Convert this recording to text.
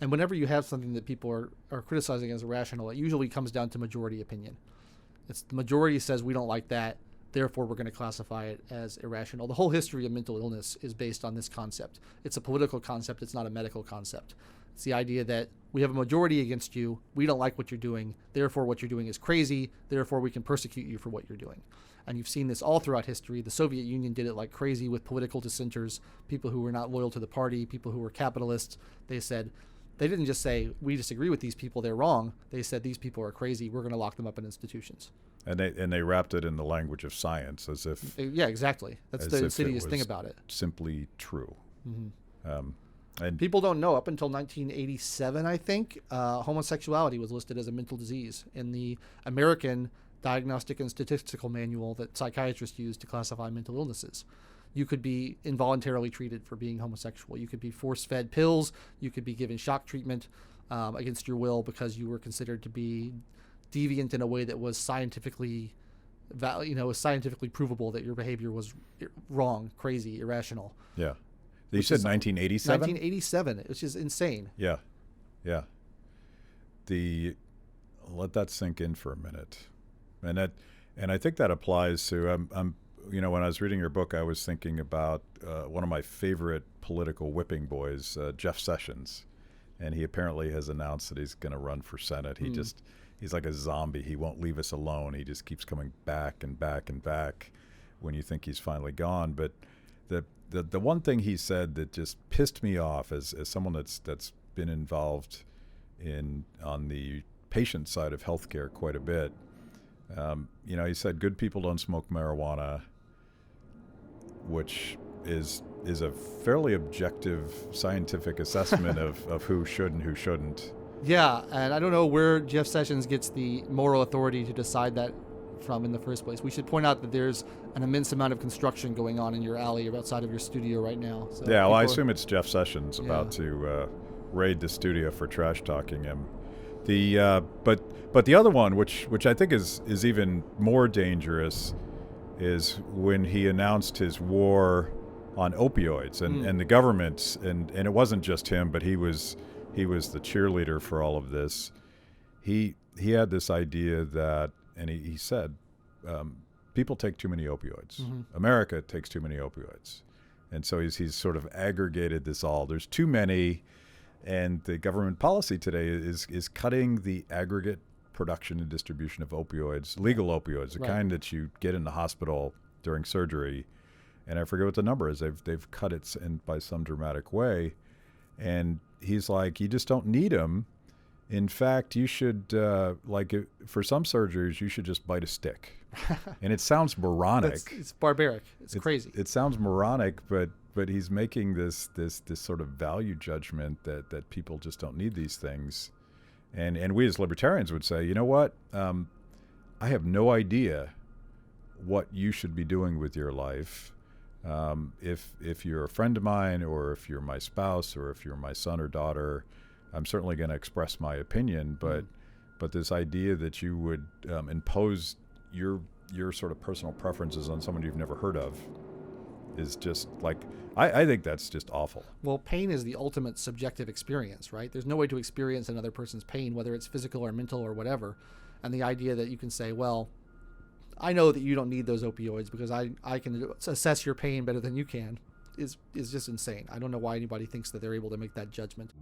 And whenever you have something that people are criticizing as irrational, it usually comes down to majority opinion. It's the majority says we don't like that, therefore we're going to classify it as irrational. The whole history of mental illness is based on this concept. It's a political concept. It's not a medical concept. It's the idea that we have a majority against you. We don't like what you're doing. Therefore, what you're doing is crazy. Therefore, we can persecute you for what you're doing. And you've seen this all throughout history. The Soviet Union did it like crazy with political dissenters, people who were not loyal to the party, people who were capitalists. They didn't just say, we disagree with these people, they're wrong. They said, these people are crazy. We're going to lock them up in institutions. And they wrapped it in the language of science as if... Yeah, exactly. That's the insidious thing about it. Simply true. Mm-hmm. And people don't know, up until 1987, I think, homosexuality was listed as a mental disease in the American Diagnostic and Statistical Manual that psychiatrists use to classify mental illnesses. You could be involuntarily treated for being homosexual. You could be force-fed pills. You could be given shock treatment against your will because you were considered to be deviant in a way that was scientifically provable that your behavior was wrong, crazy, irrational. Yeah. You said 1987? 1987, which is insane. Yeah. Let that sink in for a minute. And I think that applies to, when I was reading your book, I was thinking about one of my favorite political whipping boys, Jeff Sessions. And he apparently has announced that he's going to run for Senate. He's like a zombie. He won't leave us alone. He just keeps coming back and back and back when you think he's finally gone. But the one thing he said that just pissed me off as someone that's been involved on the patient side of healthcare quite a bit, he said good people don't smoke marijuana, which is a fairly objective scientific assessment of who should and who shouldn't. Yeah, and I don't know where Jeff Sessions gets the moral authority to decide that from in the first place. We should point out that there's an immense amount of construction going on in your alley or outside of your studio right now. So yeah, well, I assume it's Jeff Sessions about to raid the studio for trash talking him. But the other one, which I think is even more dangerous, is when he announced his war on opioids and the government, and it wasn't just him, but he was the cheerleader for all of this. He had this idea that, and he said, people take too many opioids. Mm-hmm. America takes too many opioids. And so he's sort of aggregated this all. There's too many, and the government policy today is cutting the aggregate production and distribution of opioids, legal opioids, the kind that you get in the hospital during surgery. And I forget what the number is. They've cut it by some dramatic way. And he's like, you just don't need them. In fact, you should, for some surgeries, you should just bite a stick. And it sounds moronic. It's barbaric. It's crazy. It sounds moronic, but he's making this sort of value judgment that people just don't need these things. And we as libertarians would say, you know what? I have no idea what you should be doing with your life. If you're a friend of mine, or if you're my spouse, or if you're my son or daughter, I'm certainly going to express my opinion, but this idea that you would impose your sort of personal preferences on someone you've never heard of is just like, I think that's just awful. Well, pain is the ultimate subjective experience, right? There's no way to experience another person's pain, whether it's physical or mental or whatever. And the idea that you can say, well, I know that you don't need those opioids because I can assess your pain better than you can is just insane. I don't know why anybody thinks that they're able to make that judgment.